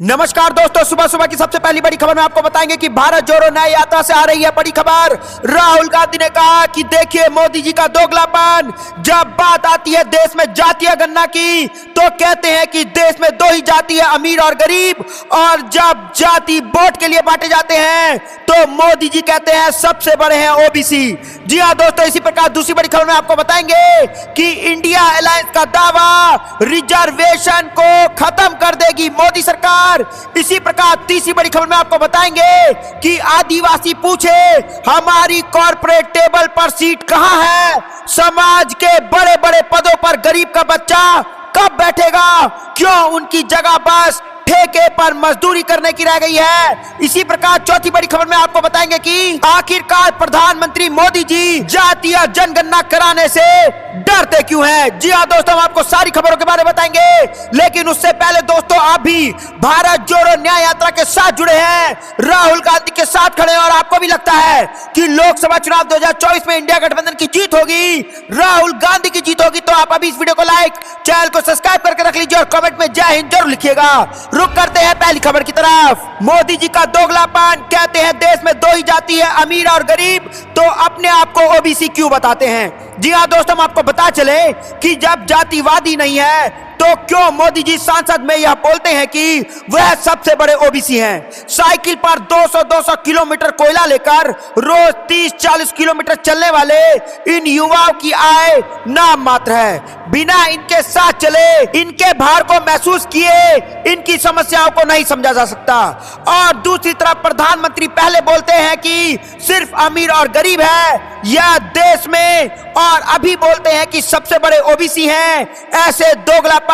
नमस्कार दोस्तों, सुबह सुबह की सबसे पहली बड़ी खबर में आपको बताएंगे कि भारत जोड़ो न्याय यात्रा से आ रही है बड़ी खबर। राहुल गांधी ने कहा कि देखिए मोदी जी का दोगलापन। जब बात आती है देश में जातीय गणना की तो कहते हैं कि देश में दो ही जाति है, अमीर और गरीब, और जब जाति वोट के लिए बांटे जाते हैं तो मोदी जी कहते हैं सबसे बड़े हैं ओबीसी। जी हाँ दोस्तों, इसी प्रकार दूसरी बड़ी खबर में आपको बताएंगे कि इंडिया अलायंस का दावा रिजर्वेशन को खत्म कर देगी मोदी सरकार। इसी प्रकार तीसरी बड़ी खबर में आपको बताएंगे कि आदिवासी पूछे हमारी कॉर्पोरेट टेबल पर सीट कहां है, समाज के बड़े बड़े पदों पर गरीब का बच्चा कब बैठेगा, क्यों उनकी जगह बस ठेके पर मजदूरी करने की रह गई है। इसी प्रकार चौथी बड़ी खबर में आपको बताएंगे कि आखिरकार प्रधानमंत्री मोदी जी जातीय जनगणना कराने से डरते क्यों हैं। जी हाँ दोस्तों, हम आपको सारी खबरों के बारे में बताएंगे, लेकिन उससे पहले दोस्तों आप भी भारत जोड़ो न्याय यात्रा के साथ जुड़े हैं, राहुल गांधी के साथ खड़े हैं और आपको भी लगता है कि लोकसभा चुनाव 2024 में इंडिया गठबंधन की जीत होगी, राहुल गांधी की जीत होगी, तो आप अभी इस वीडियो को लाइक, चैनल को सब्सक्राइब करके रख लीजिए और कमेंट में जय हिंद जरूर लिखिएगा। रुक करते हैं पहली खबर की तरफ। मोदी जी का दोगलापन, कहते हैं देश में दो ही जाति है, अमीर और गरीब, तो अपने आप को ओबीसी क्यों बताते हैं। जी हाँ दोस्तों, हम आपको बता चले कि जब जातिवादी नहीं है तो क्यों मोदी जी संसद में यह बोलते हैं कि वह सबसे बड़े ओबीसी हैं। साइकिल पर 200-200 किलोमीटर कोयला लेकर रोज 30-40 किलोमीटर चलने वाले इन युवाओं की आय नाम मात्र है। बिना इनके साथ चले, इनके भार को महसूस किए, इनकी समस्याओं को नहीं समझा जा सकता। और दूसरी तरफ प्रधानमंत्री पहले बोलते हैं कि सिर्फ अमीर और गरीब है यह देश में, और अभी बोलते हैं कि सबसे बड़े ओबीसी हैं। ऐसे दोगलापन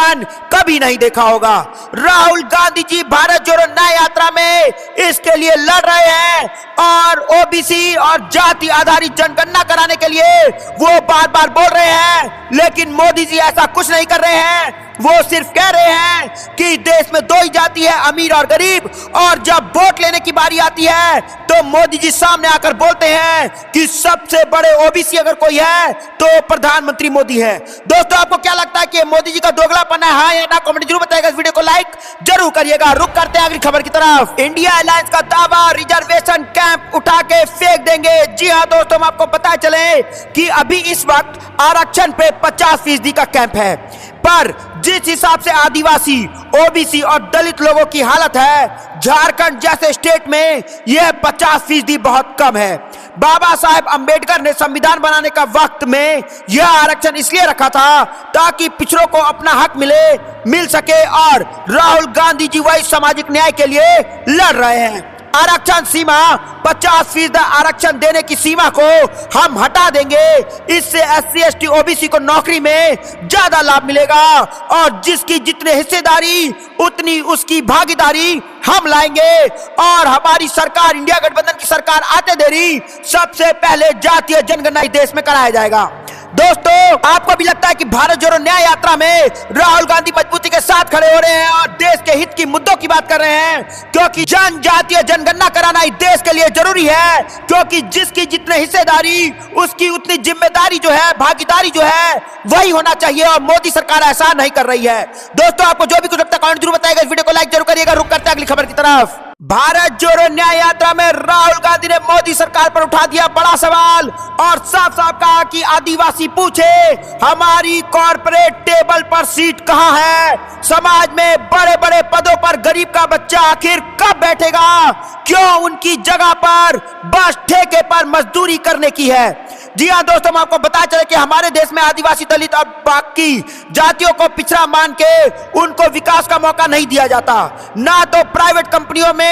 कभी नहीं देखा होगा। राहुल गांधी जी भारत जोड़ो न्याय यात्रा में इसके लिए लड़ रहे हैं और ओबीसी और जाति आधारित जनगणना कराने के लिए वो बार बार बोल रहे हैं, लेकिन मोदी जी ऐसा कुछ नहीं कर रहे हैं। वो सिर्फ कह रहे हैं कि देश में दो ही जाति है, अमीर और गरीब, और जब वोट लेने की बारी आती है तो मोदी जी सामने आकर बोलते हैं कि सबसे बड़े ओबीसी अगर कोई है तो प्रधानमंत्री मोदी है। दोस्तों आपको क्या लगता है कि मोदी जी का दोगलापन है, हाँ या ना? कमेंट जरूर बताइएगा, इस वीडियो को लाइक जरूर करिएगा। रुक करते हैं अगली खबर की तरफ। इंडिया अलायंस का दावा रिजर्वेशन कैंप उठा के फेंक देंगे। जी हाँ दोस्तों, हम आपको पता चले कि अभी इस वक्त आरक्षण पे 50% का कैंप है, पर जिस हिसाब से आदिवासी, ओबीसी और दलित लोगों की हालत है, झारखंड जैसे स्टेट में यह 50% बहुत कम है। बाबा साहेब अंबेडकर ने संविधान बनाने का वक्त में यह आरक्षण इसलिए रखा था ताकि पिछड़ों को अपना हक मिल सके, और राहुल गांधी जी वही सामाजिक न्याय के लिए लड़ रहे हैं। आरक्षण सीमा 50% आरक्षण देने की सीमा को हम हटा देंगे, इससे SC ST OBC को नौकरी में ज्यादा लाभ मिलेगा, और जिसकी जितने हिस्सेदारी उतनी उसकी भागीदारी हम लाएंगे। और हमारी सरकार, इंडिया गठबंधन की सरकार आते देरी सबसे पहले जातीय जनगणना देश में कराया जाएगा। दोस्तों आपको भी लगता है कि भारत जोड़ो न्याय यात्रा में राहुल गांधी मजबूती के साथ खड़े हो रहे हैं और देश के हित की मुद्दों की बात कर रहे हैं, क्योंकि जनजातीय जनगणना कराना इस देश के लिए जरूरी है, क्योंकि जिसकी जितने हिस्सेदारी उसकी उतनी जिम्मेदारी जो है, भागीदारी जो है वही होना चाहिए, और मोदी सरकार ऐसा नहीं कर रही है। दोस्तों आपको जो भी कुछ लगता है कमेंट जरूर बताइएगा, इस वीडियो को लाइक जरूर करिएगा। रुक करते हैं अगली खबर की तरफ। भारत जोड़ो न्याय यात्रा में राहुल गांधी ने मोदी सरकार पर उठा दिया बड़ा सवाल और साफ साफ कहा कि आदिवासी पूछे हमारी कॉर्पोरेट टेबल पर सीट कहां है, समाज में बड़े बड़े पदों पर गरीब का बच्चा आखिर कब बैठेगा, क्यों उनकी जगह पर बस ठेके पर मजदूरी करने की है। जी हाँ दोस्तों, हम आपको बता चले कि हमारे देश में आदिवासी, दलित और बाकी जातियों को पिछड़ा मान के उनको विकास का मौका नहीं दिया जाता, ना तो प्राइवेट कंपनियों में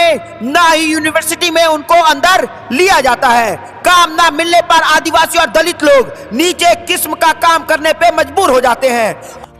ना ही यूनिवर्सिटी में उनको अंदर लिया जाता है। काम ना मिलने पर आदिवासी और दलित लोग नीचे किस्म का काम करने पे मजबूर हो जाते हैं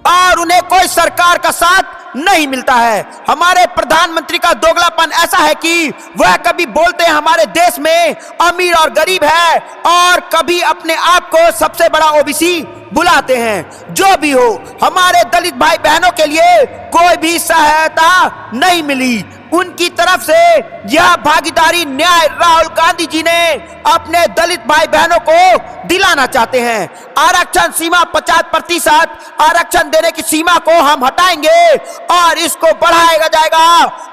और उन्हें कोई सरकार का साथ नहीं मिलता है। हमारे प्रधानमंत्री का दोगलापन ऐसा है कि वह कभी बोलते हैं हमारे देश में अमीर और गरीब है, और कभी अपने आप को सबसे बड़ा ओबीसी बुलाते हैं। जो भी हो, हमारे दलित भाई बहनों के लिए कोई भी सहायता नहीं मिली। उनकी तरफ से यह भागीदारी न्याय राहुल गांधी जी ने अपने दलित भाई बहनों को दिलाना चाहते हैं। आरक्षण सीमा 50% आरक्षण देने की सीमा को हम हटाएंगे और इसको बढ़ाया जाएगा।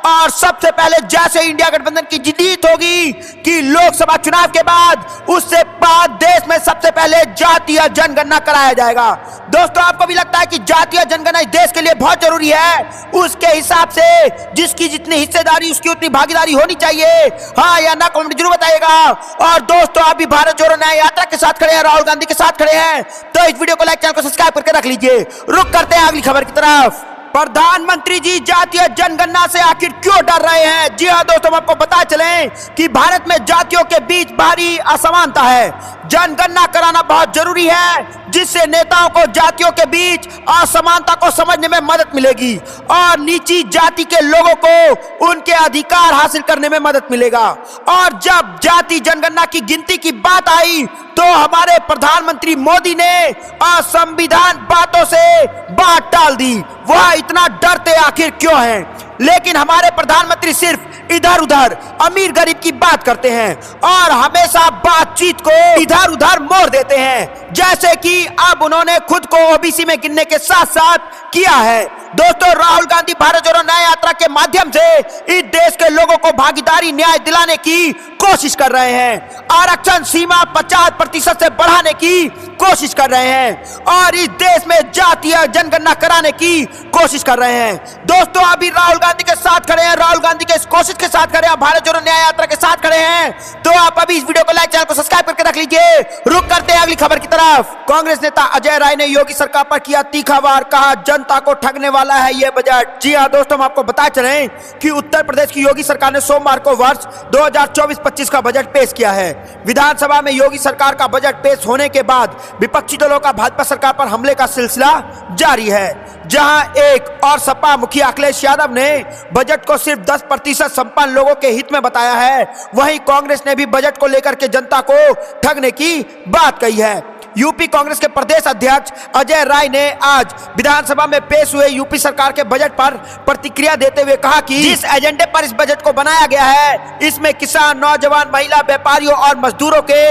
और सबसे पहले जैसे इंडिया गठबंधन की जीत होगी कि लोकसभा चुनाव के बाद, उससे बाद देश में सबसे पहले जातीय जनगणना कराया जाएगा। दोस्तों, आपको भी लगता है कि जातीय जनगणना इस देश के लिए बहुत जरूरी है? उसके हिसाब से जिसकी जितनी हिस्सेदारी उसकी उतनी भागीदारी होनी चाहिए। हाँ या ना कमेंट जरूर बताइएगा। और दोस्तों, आप भी भारत जोड़ो न्याय यात्रा के साथ खड़े हैं, राहुल गांधी के साथ खड़े हैं, तो इस वीडियो को लाइक, चैनल को सब्सक्राइब करके रख लीजिए। रुक करते हैं अगली खबर की तरफ। प्रधानमंत्री जी जातीय जनगणना से आखिर क्यों डर रहे हैं? जी हाँ दोस्तों, हम आपको बता चलें कि भारत में जातियों के बीच भारी असमानता है। जनगणना कराना बहुत जरूरी है, जिससे नेताओं को जातियों के बीच असमानता को समझने में मदद मिलेगी और नीची जाति के लोगों को उनके अधिकार हासिल करने में मदद मिलेगा। और जब जाति जनगणना की गिनती की बात आई तो हमारे प्रधानमंत्री मोदी ने असंविधान बातों से बात टाल दी। वह इतना डरते आखिर क्यों हैं? लेकिन हमारे प्रधानमंत्री सिर्फ इधर उधर अमीर गरीब की बात करते हैं और हमेशा बातचीत को इधर उधर मोड़ देते हैं, जैसे कि अब उन्होंने खुद को ओबीसी में गिनने के साथ साथ किया है। दोस्तों, राहुल गांधी भारत जोड़ो न्याय यात्रा के माध्यम से इस देश के लोगों को भागीदारी न्याय दिलाने की कोशिश कर रहे हैं। आरक्षण सीमा 50% से बढ़ाने की कोशिश कर रहे हैं और इस देश में जातीय जनगणना कराने की कोशिश कर रहे हैं। दोस्तों, अभी राहुल गांधी के साथ खड़े हैं, राहुल गांधी के इस कोशिश के साथ खड़े हैं, भारत जोड़ो न्याय यात्रा के साथ खड़े हैं, तो आप अभी इस वीडियो को लाइक, चैनल को सब्सक्राइब करके रख लीजिए। रुक करते हैं अगली खबर की तरफ। कांग्रेस नेता अजय राय ने योगी सरकार पर किया तीखा वार, कहा जनता को ठगने वाला है यह बजट। जी हाँ दोस्तों, हम आपको बता चलें कि उत्तर प्रदेश की योगी सरकार ने सोमवार को वर्ष 2024-25 का बजट पेश किया है। विधानसभा में योगी सरकार का बजट पेश होने के बाद विपक्षी दलों का भाजपा सरकार पर हमले का सिलसिला जारी है। जहां एक और सपा मुखिया अखिलेश यादव ने बजट को सिर्फ 10% संपन्न लोगों के हित में बताया है, वहीं कांग्रेस ने भी बजट को लेकर के जनता को ठगने की बात कही है। यूपी कांग्रेस के प्रदेश अध्यक्ष अजय राय ने आज विधानसभा में पेश हुए यूपी सरकार के बजट पर प्रतिक्रिया देते हुए कहा कि जिस एजेंडे पर इस बजट को बनाया गया है, इसमें किसान, नौजवान, महिला, व्यापारियों और मजदूरों के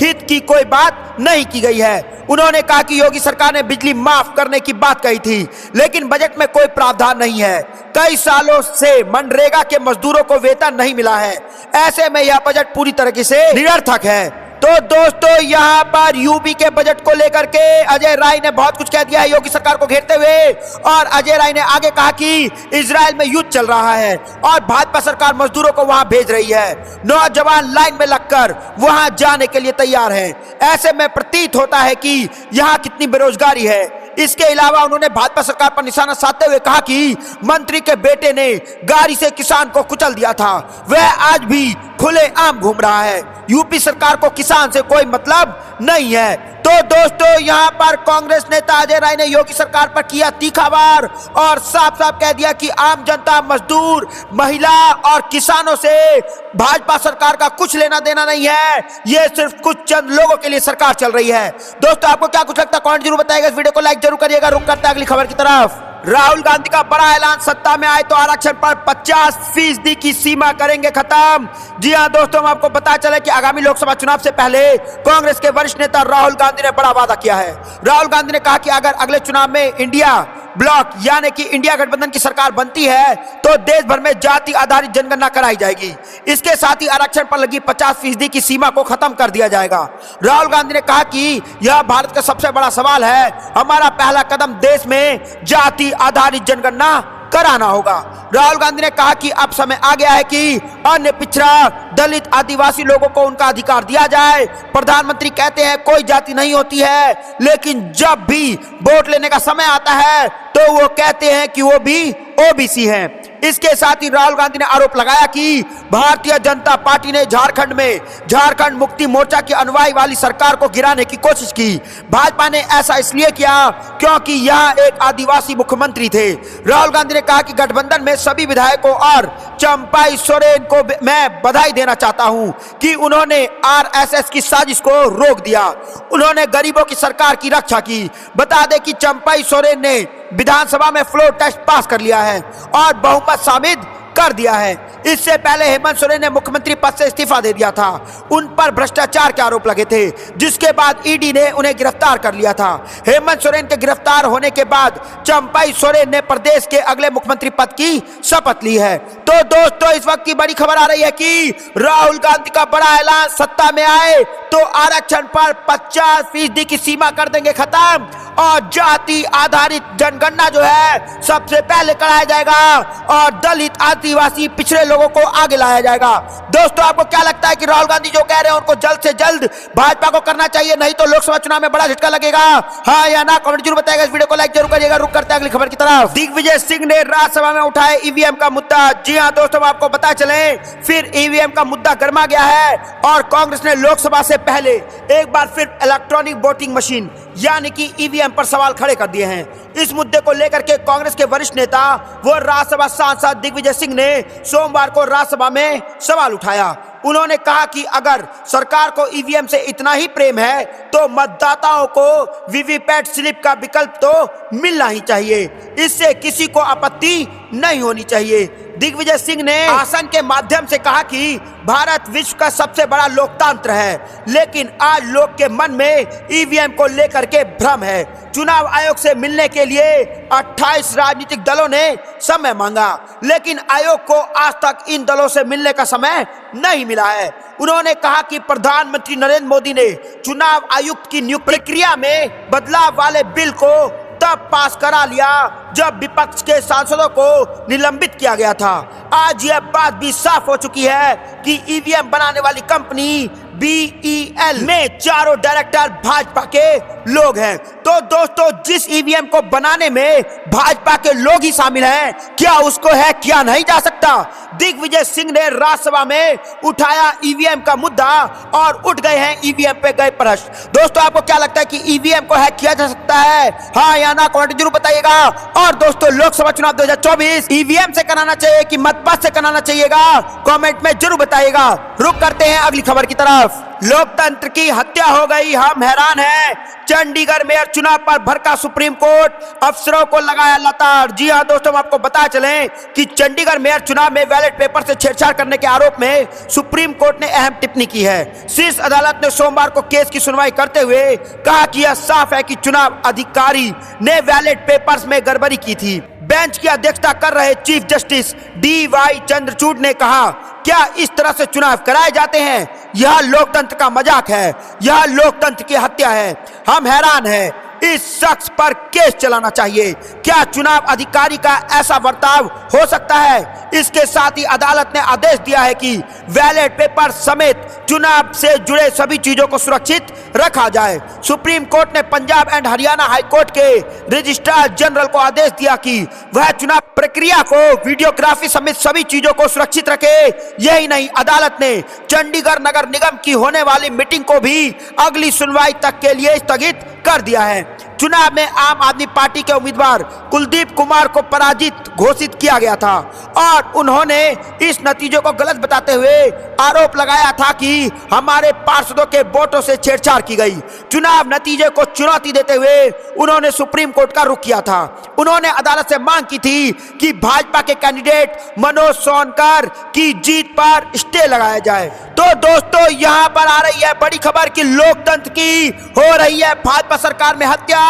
हित की कोई बात नहीं की गई है। उन्होंने कहा कि योगी सरकार ने बिजली माफ करने की बात कही थी, लेकिन बजट में कोई प्रावधान नहीं है। कई सालों से मनरेगा के मजदूरों को वेतन नहीं मिला है। ऐसे में यह बजट पूरी तरीके से निरर्थक है। तो दोस्तों, यहाँ पर यूपी के बजट को लेकर के अजय राय ने बहुत कुछ कह दिया है योगी सरकार को घेरते हुए। और अजय राय ने आगे कहा कि इजराइल में युद्ध चल रहा है और भाजपा सरकार मजदूरों को वहां भेज रही है। नौजवान लाइन में लगकर वहां जाने के लिए तैयार हैं। ऐसे में प्रतीत होता है कि यहाँ कितनी बेरोजगारी है। इसके अलावा उन्होंने भाजपा सरकार पर निशाना साधते हुए कहा कि मंत्री के बेटे ने गाड़ी से किसान को कुचल दिया था, वह आज भी खुलेआम घूम रहा है। यूपी सरकार को किसान से कोई मतलब नहीं है। तो दोस्तों, यहाँ पर कांग्रेस नेता अजय राय ने योगी सरकार पर किया तीखा वार और साफ साफ कह दिया कि आम जनता, मजदूर, महिला और किसानों से भाजपा सरकार का कुछ लेना देना नहीं है। ये सिर्फ कुछ चंद लोगों के लिए सरकार चल रही है। दोस्तों, आपको क्या कुछ लगता है कमेंट जरूर बताइएगा। इस वीडियो को लाइक जरूर करिएगा। रुक करते हैं अगली खबर की तरफ। राहुल गांधी का बड़ा ऐलान, सत्ता में आए तो आरक्षण पर 50% की सीमा करेंगे खत्म। जी हां दोस्तों, हम आपको बता चले कि आगामी लोकसभा चुनाव से पहले कांग्रेस के वरिष्ठ नेता राहुल गांधी ने बड़ा वादा किया है। राहुल गांधी ने कहा कि अगर अगले चुनाव में इंडिया ब्लॉक यानी कि इंडिया गठबंधन की सरकार बनती है तो देश भर में जाति आधारित जनगणना कराई जाएगी। इसके साथ ही आरक्षण पर लगी 50% की सीमा को खत्म कर दिया जाएगा। राहुल गांधी ने कहा कि यह भारत का सबसे बड़ा सवाल है। हमारा पहला कदम देश में जाति आधारित जनगणना कराना होगा। राहुल गांधी ने कहा कि अब समय आ गया है कि अन्य पिछड़ा, दलित, आदिवासी लोगों को उनका अधिकार दिया जाए। प्रधानमंत्री कहते हैं कोई जाति नहीं होती है, लेकिन जब भी वोट लेने का समय आता है तो वो कहते हैं कि वो भी ओबीसी हैं। इसके साथ ही राहुल गांधी ने आरोप लगाया कि भारतीय जनता पार्टी ने झारखंड में झारखंड मुक्ति मोर्चा की अनुयायी वाली सरकार को गिराने की कोशिश की। भाजपा ने ऐसा इसलिए किया क्योंकि यहाँ एक आदिवासी मुख्यमंत्री थे। राहुल गांधी ने कहा कि गठबंधन में सभी विधायकों और चंपाई सोरेन को मैं बधाई देना चाहता हूं कि उन्होंने आरएसएस की साजिश को रोक दिया। उन्होंने गरीबों की सरकार की रक्षा की। बता दें कि चंपाई सोरेन ने विधानसभा में फ्लोर टेस्ट पास कर लिया है और बहुमत साबित कर दिया है। इससे पहले हेमंत सोरेन ने मुख्यमंत्री पद से इस्तीफा दे दिया था। उन पर भ्रष्टाचार के आरोप लगे थे, जिसके बाद ईडी ने उन्हें गिरफ्तार कर लिया था। हेमंत सोरेन के गिरफ्तार होने के बाद चंपाई सोरेन ने प्रदेश के अगले मुख्यमंत्री पद की शपथ ली है। तो दोस्तों, इस वक्त की बड़ी खबर आ रही है कि राहुल गांधी का बड़ा ऐलान, सत्ता में आए तो आरक्षण पर 50% की सीमा कर देंगे खत्म और जाति आधारित जनगणना जो है सबसे पहले कराया जाएगा और दलित, आदिवासी, पिछड़े लोगों को आगे लाया जाएगा। दोस्तों, आपको क्या लगता है कि राहुल गांधी जो कह रहे हैं उनको जल्द से जल्द भाजपा को करना चाहिए, नहीं तो लोकसभा चुनाव में बड़ा झटका लगेगा? हाँ या ना, कमेंट जरूर बताइएगा। इस वीडियो को लाइक जरूर करिएगा। रुक करते हैं अगली खबर की तरफ। दिग्विजय सिंह ने राज्यसभा में उठाए ईवीएम का मुद्दा। जी हाँ दोस्तों, आपको पता चले फिर ईवीएम का मुद्दा गर्मा गया है और कांग्रेस ने लोकसभा से पहले एक बार फिर इलेक्ट्रॉनिक वोटिंग मशीन यानी कि ईवीएम पर सवाल खड़े कर दिए हैं। इस मुद्दे को लेकर के कांग्रेस के वरिष्ठ नेता व राज्यसभा सांसद दिग्विजय सिंह ने सोमवार को राज्यसभा में सवाल उठाया। उन्होंने कहा कि अगर सरकार को ईवीएम से इतना ही प्रेम है तो मतदाताओं को वीवीपैट स्लिप का विकल्प तो मिलना ही चाहिए, इससे किसी को आपत्ति नहीं होनी चाहिए। दिग्विजय सिंह ने भाषण के माध्यम से कहा कि भारत विश्व का सबसे बड़ा लोकतंत्र है, लेकिन आज लोग के मन में ईवीएम को लेकर के भ्रम है। चुनाव आयोग से मिलने के लिए 28 राजनीतिक दलों ने समय मांगा, लेकिन आयोग को आज तक इन दलों से मिलने का समय नहीं मिला है। उन्होंने कहा कि प्रधानमंत्री नरेंद्र मोदी ने चुनाव आयुक्त की नियुक्ति प्रक्रिया में बदलाव वाले बिल को तब पास करा लिया जब विपक्ष के सांसदों को निलंबित किया गया था। आज यह बात भी साफ हो चुकी है कि ईवीएम बनाने वाली कंपनी BEL में चारों डायरेक्टर भाजपा के लोग हैं। तो दोस्तों, जिस ईवीएम को बनाने में भाजपा के लोग ही शामिल हैं, क्या उसको है किया नहीं जा सकता? दिग्विजय सिंह ने राज्यसभा में उठाया ईवीएम का मुद्दा और उठ गए हैं ईवीएम पे गए प्रश्न। दोस्तों, आपको क्या लगता है कि ईवीएम को हैक किया जा सकता है? हाँ या ना, कमेंट जरूर बताइएगा। और दोस्तों, लोकसभा चुनाव 2024 ईवीएम से कराना चाहिए कि मतपत्र से कराना चाहिएगा, कमेंट में जरूर बताइएगा। रुक करते हैं अगली खबर की तरफ। लोकतंत्र की हत्या हो गई, हम हैरान हैं। चंडीगढ़ मेयर चुनाव पर भड़का सुप्रीम कोर्ट, अफसरों को लगाया लताड़। जी हां दोस्तों, हम आपको बता चलें कि चंडीगढ़ मेयर चुनाव में बैलेट पेपर से छेड़छाड़ करने के आरोप में सुप्रीम कोर्ट ने अहम टिप्पणी की है। शीर्ष अदालत ने सोमवार को केस की सुनवाई करते हुए कहा कि यह साफ है कि चुनाव अधिकारी ने बैलेट पेपर्स में गड़बड़ी की थी। बेंच की अध्यक्षता कर रहे चीफ जस्टिस DY चंद्रचूड़ ने कहा, क्या इस तरह से चुनाव कराए जाते हैं? यह लोकतंत्र का मजाक है, यह लोकतंत्र की हत्या है। हम हैरान हैं, इस शख्स पर केस चलाना चाहिए। क्या चुनाव अधिकारी का ऐसा बर्ताव हो सकता है? इसके साथ ही अदालत ने आदेश दिया है कि बैलेट पेपर समेत चुनाव से जुड़े सभी चीजों को सुरक्षित रखा जाए। सुप्रीम कोर्ट ने Punjab and Haryana high court के रजिस्ट्रार जनरल को आदेश दिया कि वह चुनाव प्रक्रिया को वीडियोग्राफी समेत सभी चीजों को सुरक्षित रखे। यही नहीं, अदालत ने चंडीगढ़ नगर निगम की होने वाली मीटिंग को भी अगली सुनवाई तक के लिए स्थगित कर दिया है। चुनाव में आम आदमी पार्टी के उम्मीदवार कुलदीप कुमार को पराजित घोषित किया गया था और उन्होंने इस नतीजों को गलत बताते हुए आरोप लगाया था कि हमारे पार्षदों के वोटों से छेड़छाड़ की गई। चुनाव नतीजे को चुनौती देते हुए उन्होंने सुप्रीम कोर्ट का रुख किया था। उन्होंने अदालत से मांग की थी कि भाजपा के कैंडिडेट मनोज सोनकर की जीत पर स्टे लगाया जाए। तो दोस्तों, यहाँ पर आ रही है बड़ी खबर कि लोकतंत्र की हो रही है भाजपा सरकार में हत्या।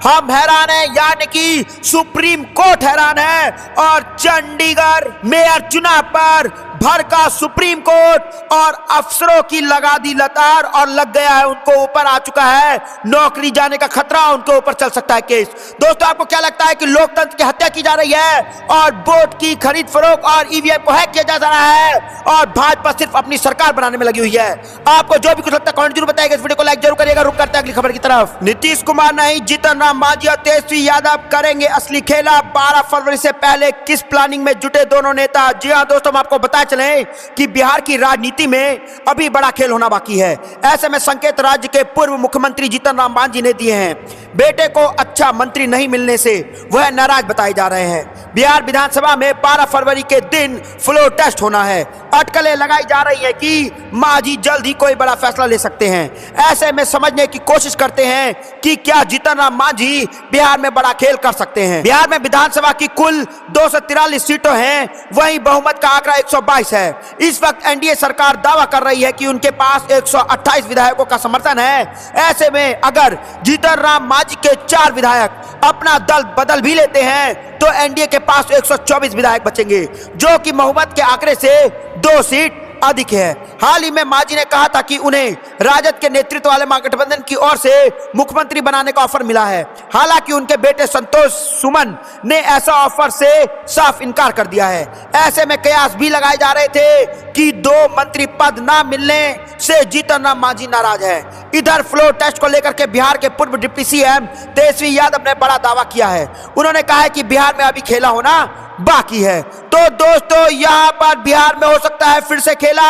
हम हैरान हैं, यानी कि सुप्रीम कोर्ट हैरान है और चंडीगढ़ मेयर चुनाव पर भड़का सुप्रीम कोर्ट और अफसरों की लगा दी लतार और लग गया है, उनको ऊपर आ चुका है नौकरी जाने का खतरा, उनके ऊपर चल सकता है केस। दोस्तों, आपको क्या लगता है कि लोकतंत्र की हत्या की जा रही है और वोट की खरीद फरोख्त और ईवीएम को हैक किया जा रहा है और भाजपा सिर्फ अपनी सरकार बनाने में लगी हुई है? आपको जो भी कुछ लगता है कमेंट जरूर बताइएगा। इस वीडियो को लाइक जरूर करिएगा। रुक करते हैं अगली खबर की तरफ। नीतीश कुमार नहीं, जीतन राम मांझी और तेजस्वी यादव करेंगे असली खेला। 12 फरवरी से पहले किस प्लानिंग में जुटे दोनों नेता? जी हाँ दोस्तों, हम आपको बता चलें कि बिहार की राजनीति में अभी बड़ा खेल होना बाकी है। ऐसे में संकेत राज्य के पूर्व मुख्यमंत्री जीतन राम मांझी ने दिए हैं। बेटे को अच्छा मंत्री नहीं मिलने से वह नाराज बताए जा रहे हैं। बिहार विधानसभा में 12 फरवरी के दिन फ्लोर टेस्ट होना है। अटकलें लगाई जा रही है कि मांझी जल्द ही कोई बड़ा फैसला ले सकते हैं। ऐसे में समझने की कोशिश करते हैं कि क्या जीतन राम मांझी बिहार में बड़ा खेल कर सकते हैं। बिहार में विधानसभा की कुल 243 सीटों हैं, वहीं बहुमत का आंकड़ा 122 है। इस वक्त एनडीए सरकार दावा कर रही है कि उनके पास 128 विधायकों का समर्थन है। ऐसे में अगर जीतन राम मांझी के 4 विधायक अपना दल बदल भी लेते हैं तो एनडीए के पास 124 विधायक बचेंगे, जो कि बहुमत के आंकड़े से 2 सीट अधिक है। हाल ही में मांझी ने कहा था कि उन्हें राजद के नेतृत्व वाले महागठबंधन की ओर से मुख्यमंत्री बनाने का ऑफर मिला है। हालांकि उनके बेटे संतोष सुमन ने ऐसा ऑफर से साफ इनकार कर दिया है। ऐसे में कयास भी लगाए जा रहे थे कि 2 मंत्री पद न मिलने से जीतन राम मांझी नाराज है। इधर फ्लोर टेस्ट को लेकर के बिहार के पूर्व डिप्टी सीएम तेजस्वी यादव ने बड़ा दावा किया है। उन्होंने कहा है कि बिहार में अभी खेला होना बाकी है। तो दोस्तों, यहाँ पर बिहार में हो सकता है फिर से खेला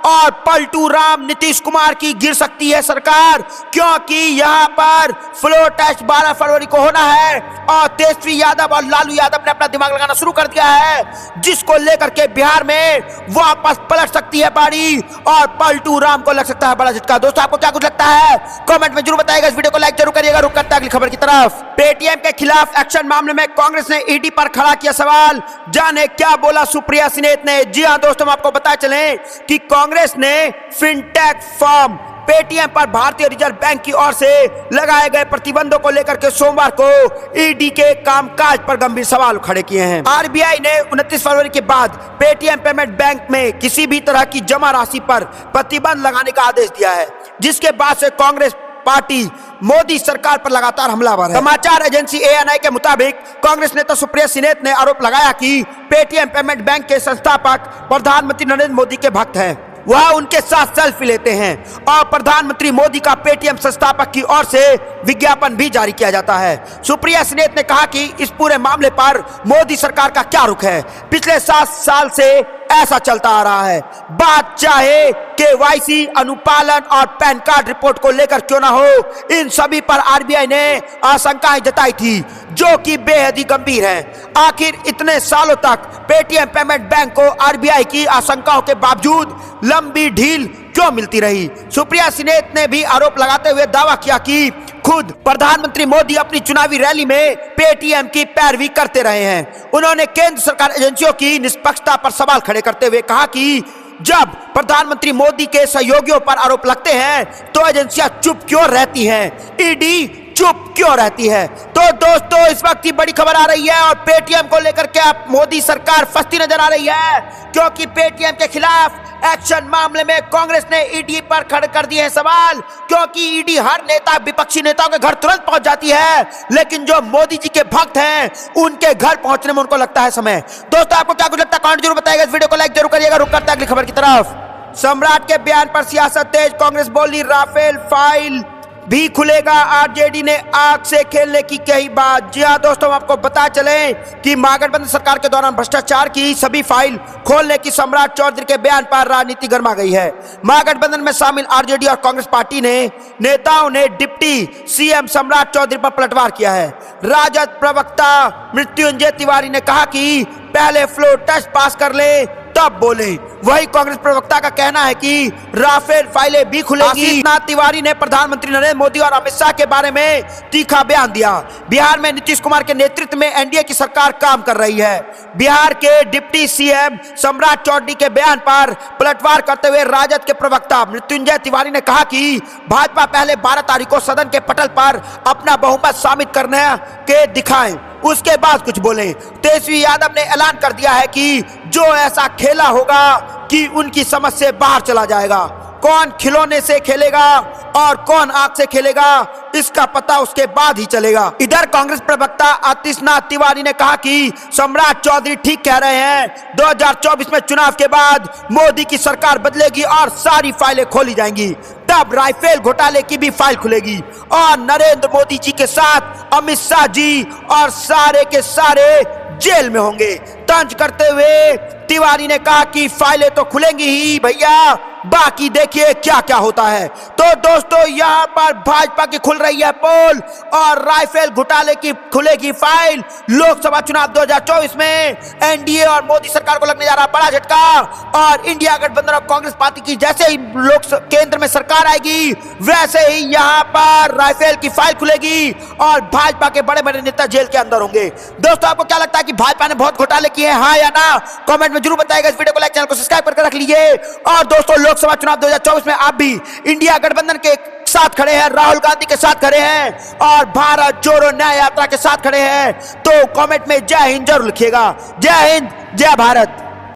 और पलटू राम नीतीश कुमार की गिर सकती है सरकार, क्योंकि यहाँ पर फ्लोर टेस्ट 12 फरवरी को होना है और तेजस्वी यादव और लालू यादव ने अपना दिमाग लगाना शुरू कर दिया है, जिसको लेकर के बिहार में वापस पलट सकती है बाड़ी और पलटू राम को लग सकता है बड़ा झटका। दोस्तों, आपको क्या कुछ लगता है कमेंट में जरूर बताइएगा। इस वीडियो को लाइक जरूर करिएगा। रुक करते हैं अगली खबर की तरफ। पेटीएम के खिलाफ एक्शन मामले में कांग्रेस ने ईडी पर खड़ा किया सवाल। जाने क्या बोला सुप्रिया सिनेत ने। जी हां दोस्तों, हम आपको बता चलें कि कांग्रेस ने फिनटेक फर्म पेटीएम पर भारतीय रिजर्व बैंक की ओर से लगाए गए प्रतिबंधों को लेकर के सोमवार को ईडी के कामकाज पर गंभीर सवाल खड़े किए हैं। आरबीआई ने 29 फरवरी के बाद पेटीएम पेमेंट बैंक में किसी भी तरह की जमा राशि पर प्रतिबंध लगाने का आदेश दिया है, जिसके बाद से कांग्रेस पार्टी मोदी सरकार पर लगातार हमलावर है। समाचार एजेंसी एएनआई के मुताबिक कांग्रेस नेता सुप्रिया सिनेत ने आरोप लगाया कि पेटीएम पेमेंट बैंक के संस्थापक प्रधानमंत्री नरेंद्र मोदी के भक्त हैं। वह उनके साथ सेल्फी लेते हैं और प्रधानमंत्री मोदी का पेटीएम संस्थापक की ओर से विज्ञापन भी जारी किया जाता है। सुप्रिया सिनेत ने कहा कि इस पूरे मामले पर मोदी सरकार का क्या रुख है। पिछले 7 साल से ऐसा चलता आ रहा है। बात चाहे केवाईसी, अनुपालन और पैन कार्ड रिपोर्ट को लेकर क्यों ना हो, इन सभी पर आरबीआई ने आशंकाएं जताई थी, जो कि बेहद ही गंभीर है। आखिर इतने सालों तक पेटीएम पेमेंट बैंक को आरबीआई की आशंकाओं के बावजूद लंबी ढील क्यों मिलती रही। सुप्रिया सिनेत ने भी आरोप लगाते हुए दावा किया कि खुद प्रधानमंत्री मोदी अपनी चुनावी रैली में पेटीएम की पैरवी करते रहे हैं। उन्होंने केंद्र सरकार एजेंसियों की निष्पक्षता पर सवाल खड़े करते हुए कहा कि जब प्रधानमंत्री मोदी के सहयोगियों पर आरोप लगते हैं तो एजेंसियां चुप क्यों रहती हैं, ईडी चुप क्यों रहती है। तो दोस्तों, इस वक्त की बड़ी खबर आ रही है और पेटीएम को लेकर के अब मोदी सरकार फंसती नजर आ रही है, क्योंकि पेटीएम के खिलाफ एक्शन मामले में कांग्रेस ने ईडी पर खड़े कर दिए हैं सवाल, क्योंकि ईडी हर नेता, विपक्षी नेताओं के घर तुरंत पहुंच जाती है, लेकिन जो मोदी जी के भक्त हैं उनके घर पहुंचने में उनको लगता है समय। दोस्तों, आपको क्या कुछ लगता है कमेंट जरूर बताइएगा। इस वीडियो को लाइक जरूर करिएगा। रुक करते हैं अगली खबर की तरफ। सम्राट के बयान पर सियासत तेज, कांग्रेस बोली राफेल फाइल भी खुलेगा, आरजेडी ने आग से खेलने की कही बात। जी हां दोस्तों, हम आपको बता चलें कि महागठबंधन सरकार के दौरान भ्रष्टाचार की सभी फाइल खोलने की सम्राट चौधरी के बयान पर राजनीति गर्मा गई है। महागठबंधन में शामिल आरजेडी और कांग्रेस पार्टी ने नेताओं ने डिप्टी सीएम सम्राट चौधरी पर पलटवार किया है। राजद प्रवक्ता मृत्युंजय तिवारी ने कहा कि पहले फ्लोर टेस्ट पास कर ले तब बोले। वही कांग्रेस प्रवक्ता का कहना है कि राफेल फाइलें भी खुलेगी। तिवारी ने प्रधानमंत्री नरेंद्र मोदी और अमित शाह के बारे में तीखा बयान दिया। बिहार में नीतीश कुमार के नेतृत्व में एनडीए की सरकार काम कर रही है। बिहार के डिप्टी सीएम सम्राट चौधरी के बयान पर पलटवार करते हुए राजद के प्रवक्ता मृत्युंजय तिवारी ने कहा कि भाजपा पहले 12 तारीख को सदन के पटल पर अपना बहुमत साबित करने के दिखाएं, उसके बाद कुछ बोले। तेजस्वी यादव ने ऐलान कर दिया है कि जो ऐसा खेला होगा कि उनकी समझ से बाहर चला जाएगा। कौन खिलौने से खेलेगा और कौन आग से खेलेगा, इसका पता उसके बाद ही चलेगा। इधर कांग्रेस प्रवक्ता आतिशनाथ तिवारी ने कहा कि सम्राट चौधरी ठीक कह रहे हैं। 2024 में चुनाव के बाद मोदी की सरकार बदलेगी और सारी फाइलें खोली जाएंगी। तब राफेल घोटाले की भी फाइल खुलेगी और नरेंद्र मोदी जी के साथ अमित शाह जी और सारे के सारे जेल में होंगे। तंज करते हुए तिवारी ने कहा कि फाइलें तो खुलेंगी ही भैया, बाकी देखिए क्या क्या होता है। तो दोस्तों यहां पर भाजपा की खुल रही है पोल और राफेल घोटाले की खुलेगी फाइल। लोकसभा चुनाव 2024 में एनडीए और मोदी सरकार को लगने जा रहा बड़ा झटका और इंडिया गठबंधन और कांग्रेस पार्टी की जैसे ही केंद्र में सरकार आएगी वैसे ही यहां पर राफेल की फाइल खुलेगी और भाजपा के बड़े बड़े नेता जेल के अंदर होंगे। दोस्तों आपको क्या लगता है कि भाजपा ने बहुत घोटाले किए हैं, हाँ या ना? कमेंट में जरूर बताइएगा। इस वीडियो को लाइक, चैनल को सब्सक्राइब करके रख लीजिए। और दोस्तों लोकसभा चुनाव 2024 में आप भी इंडिया गठबंधन के साथ खड़े हैं, राहुल गांधी के साथ खड़े हैं और भारत जोड़ो न्याय यात्रा के साथ खड़े हैं तो कमेंट में जय हिंद जरूर लिखिएगा। जय हिंद, जय भारत।